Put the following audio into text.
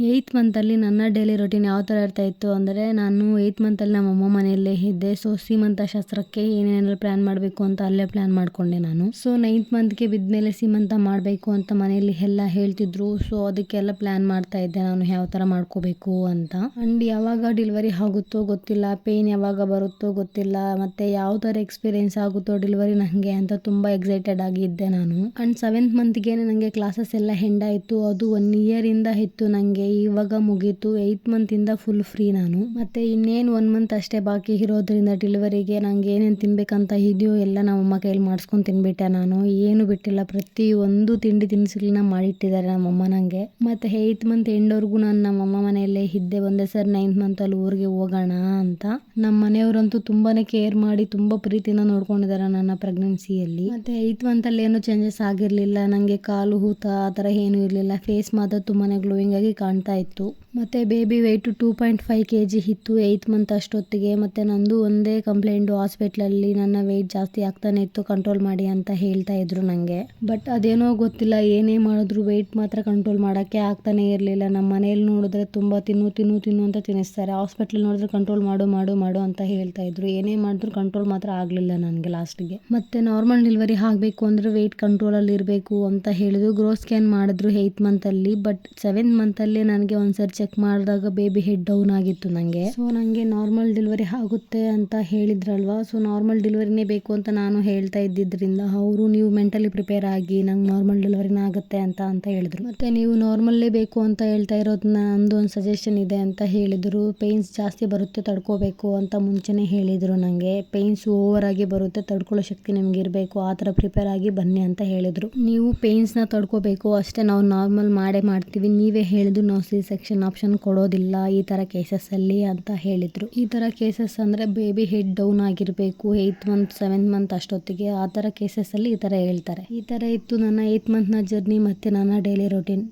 Eighth ಮಂತಲ್ಲಿ ನನ್ನ daily routine ಯಾವ ಥರ ಇರ್ತಾ ಇತ್ತು ಅಂದರೆ, ನಾನು ಏಯ್ತ್ ಮಂತಲ್ಲಿ ನಮ್ಮ ಅಮ್ಮ ಮನೆಯಲ್ಲೇ ಇದ್ದೆ. ಸೊ ಸೀಮಂತ ಶಾಸ್ತ್ರಕ್ಕೆ ಏನೇನೆಲ್ಲ ಪ್ಲ್ಯಾನ್ ಮಾಡಬೇಕು ಅಂತ ಅಲ್ಲೇ ಪ್ಲ್ಯಾನ್ ಮಾಡಿಕೊಂಡೆ ನಾನು. ಸೊ 9th ಮಂತ್ಗೆ ಬಿದ್ಮೇಲೆ ಸೀಮಂತ ಮಾಡಬೇಕು ಅಂತ ಮನೆಯಲ್ಲಿ ಎಲ್ಲ ಹೇಳ್ತಿದ್ರು. ಸೊ ಅದಕ್ಕೆಲ್ಲ ಪ್ಲ್ಯಾನ್ ಮಾಡ್ತಾ ಇದ್ದೆ ನಾನು ಯಾವ ಥರ ಮಾಡ್ಕೋಬೇಕು ಅಂತ. ಆ್ಯಂಡ್ ಯಾವಾಗ ಡೆಲಿವರಿ ಆಗುತ್ತೋ ಗೊತ್ತಿಲ್ಲ, ಪೇಯ್ನ್ ಯಾವಾಗ ಬರುತ್ತೋ ಗೊತ್ತಿಲ್ಲ, ಮತ್ತು ಯಾವ ಥರ ಎಕ್ಸ್ಪೀರಿಯೆನ್ಸ್ ಆಗುತ್ತೋ ಡೆಲಿವರಿ ನನಗೆ ಅಂತ ತುಂಬ ಎಕ್ಸೈಟೆಡ್ ಆಗಿದ್ದೆ ನಾನು. ಆ್ಯಂಡ್ 7th ಮಂತ್ಗೆ ನನಗೆ ಕ್ಲಾಸಸ್ ಎಲ್ಲ ಹೆಂಡಾಯಿತು. ಅದು 1 ಇಯರಿಂದ ಇತ್ತು ನನಗೆ, ಇವಾಗ ಮುಗೀತು. 8th ಮಂತಿಂದ ಫುಲ್ ಫ್ರೀ ನಾನು. ಮತ್ತು ಇನ್ನೇನು 1 ಮಂತ್ ಅಷ್ಟೇ ಬಾಕಿ ಇರೋದ್ರಿಂದ ಡೆಲಿವರಿಗೆ ನಂಗೆ ಏನೇನು ತಿನ್ಬೇಕಂತ ಇದೆಯೋ ಎಲ್ಲ ನಮ್ಮಮ್ಮ ಕೈಯಲ್ಲಿ ಮಾಡಿಸ್ಕೊಂಡು ತಿನ್ಬಿಟ್ಟೆ ನಾನು. ಏನು ಬಿಟ್ಟಿಲ್ಲ, ಪ್ರತಿಯೊಂದು ತಿಂಡಿ ತಿನಿಸುಗಳನ್ನ ಮಾಡಿಟ್ಟಿದ್ದಾರೆ ನಮ್ಮಮ್ಮ ನನಗೆ. ಮತ್ತು 8th ಮಂತ್ ಎಂಡವರೆಗೂ ನಾನು ನಮ್ಮಮ್ಮ ಮನೆಯಲ್ಲೇ ಇದ್ದೆ. ಒಂದೇ ಸರ್ 9th ಮಂತಲ್ಲಿ ಊರಿಗೆ ಹೋಗೋಣ ಅಂತ. ನಮ್ಮ ಮನೆಯವರಂತೂ ತುಂಬಾ ಕೇರ್ ಮಾಡಿ ತುಂಬ ಪ್ರೀತಿನ ನೋಡ್ಕೊಂಡಿದ್ದಾರೆ ನನ್ನ ಪ್ರೆಗ್ನೆನ್ಸಿಯಲ್ಲಿ. ಮತ್ತು 8th ಮಂತಲ್ಲಿ ಏನೂ ಚೇಂಜಸ್ ಆಗಿರಲಿಲ್ಲ ನನಗೆ. ಕಾಲು ಊತ ಆ ಥರ ಏನೂ ಇರಲಿಲ್ಲ. ಫೇಸ್ ಮಾತ್ರ ತುಂಬಾ ಗ್ಲೋಯಿಂಗ್ ಆಗಿ ಕಾಣ್ತಾ ಇತ್ತು. ಮತ್ತು ಬೇಬಿ ವೆಯ್ಟು 2.5 kg ಇತ್ತು 8th ಮಂತ್ ಅಷ್ಟೊತ್ತಿಗೆ. ಮತ್ತು ನಂದು ಒಂದೇ ಕಂಪ್ಲೇಂಟು, ಹಾಸ್ಪಿಟ್ಲಲ್ಲಿ ನನ್ನ ವೆಯ್ಟ್ ಜಾಸ್ತಿ ಆಗ್ತಾನೆ ಇತ್ತು, ಕಂಟ್ರೋಲ್ ಮಾಡಿ ಅಂತ ಹೇಳ್ತಾ ಇದ್ರು ನನಗೆ. ಬಟ್ ಅದೇನೋ ಗೊತ್ತಿಲ್ಲ, ಏನೇ ಮಾಡಿದ್ರು ವೆಯ್ಟ್ ಮಾತ್ರ ಕಂಟ್ರೋಲ್ ಮಾಡೋಕ್ಕೆ ಆಗ್ತಾನೆ ಇರಲಿಲ್ಲ. ನಮ್ಮ ಮನೇಲಿ ನೋಡಿದ್ರೆ ತುಂಬ ತಿನ್ನು ಅಂತ ತಿನ್ನಿಸ್ತಾರೆ. ಹಾಸ್ಪಿಟ್ಲಲ್ಲಿ ನೋಡಿದ್ರೆ ಕಂಟ್ರೋಲ್ ಮಾಡು ಅಂತ ಹೇಳ್ತಾ ಇದ್ರು. ಏನೇ ಮಾಡಿದ್ರು ಕಂಟ್ರೋಲ್ ಮಾತ್ರ ಆಗಲಿಲ್ಲ ನನಗೆ ಲಾಸ್ಟಿಗೆ. ಮತ್ತು ನಾರ್ಮಲ್ ಡೆಲಿವರಿ ಆಗಬೇಕು ಅಂದರೆ ವೆಯ್ಟ್ ಕಂಟ್ರೋಲಲ್ಲಿ ಇರಬೇಕು ಅಂತ ಹೇಳಿದ್ರು. ಗ್ರೋತ್ ಸ್ಕ್ಯಾನ್ ಮಾಡಿದ್ರು 8th ಮಂತಲ್ಲಿ. ಬಟ್ 7th ಮಂತಲ್ಲಿ ನನಗೆ ಒಂದ್ಸರಿ ಚೆಕ್ ಮಾಡಿದಾಗ ಬೇಬಿ ಹೆಡ್ ಡೌನ್ ಆಗಿತ್ತು ನನಗೆ. ಸೊ ನನಗೆ ನಾರ್ಮಲ್ ಡೆಲಿವರಿ ಆಗುತ್ತೆ ಅಂತ ಹೇಳಿದ್ರಲ್ವಾ. ಸೊ ನಾರ್ಮಲ್ ಡೆಲಿವರಿನೇ ಬೇಕು ಅಂತ ನಾನು ಹೇಳ್ತಾ ಇದ್ದಿದ್ದರಿಂದ ಅವರು ನೀವು ಮೆಂಟಲಿ ಪ್ರಿಪೇರ್ ಆಗಿ ನಂಗೆ ನಾರ್ಮಲ್ ಡೆಲಿವರಿನೇ ಆಗುತ್ತೆ ಅಂತ ಹೇಳಿದ್ರು. ಮತ್ತು ನೀವು ನಾರ್ಮಲ್ಲೇ ಬೇಕು ಅಂತ ಹೇಳ್ತಾ ಇರೋದನ್ನ ನಂದು ಒಂದು ಸಜೆಷನ್ ಇದೆ ಅಂತ ಹೇಳಿದರು. ಪೇಯ್ನ್ಸ್ ಜಾಸ್ತಿ ಬರುತ್ತೆ, ತಡ್ಕೋಬೇಕು ಅಂತ ಮುಂಚೆನೇ ಹೇಳಿದರು ನನಗೆ. ಪೇಯ್ನ್ಸ್ ಓವರ್ ಆಗಿ ಬರುತ್ತೆ, ತಡ್ಕೊಳ್ಳೋ ಶಕ್ತಿ ನಿಮ್ಗೆ ಇರಬೇಕು, ಆ ಥರ ಪ್ರಿಪೇರ್ ಆಗಿ ಬನ್ನಿ ಅಂತ ಹೇಳಿದರು. ನೀವು ಪೇಯ್ನ್ಸ್ನ ತಡ್ಕೋಬೇಕು ಅಷ್ಟೇ, ನಾವು ನಾರ್ಮಲ್ ಮಾಡ್ತೀವಿ, ನೀವೇ ಹೇಳಿದ್ರು ನಾವು C-ಸೆಕ್ಷನ್ ಆಪ್ಷನ್ ಕೊಡೋದಿಲ್ಲ ಈ ಥರ ಕೇಸಸ್ಸಲ್ಲಿ ಅಂತ ಹೇಳಿದರು. ಈ ಥರ ಕೇಸಸ್ ಅಂದರೆ ಬೇಬಿ ಹೆಡ್ ಡೌನ್ ಆಗಿರಬೇಕು 8th ಮಂತ್ 7th ಮಂತ್ ಅಷ್ಟೊತ್ತಿಗೆ, ಆ ಥರ ಕೇಸಸ್ಸಲ್ಲಿ ಈ ಥರ ಹೇಳ್ತಾರೆ. ಈ ಥರ ಇತ್ತು ನನ್ನ 8th ಮಂತ್ನ ಜರ್ನಿ ಮತ್ತು ನನ್ನ ಡೈಲಿ ರೊಟೀನ್.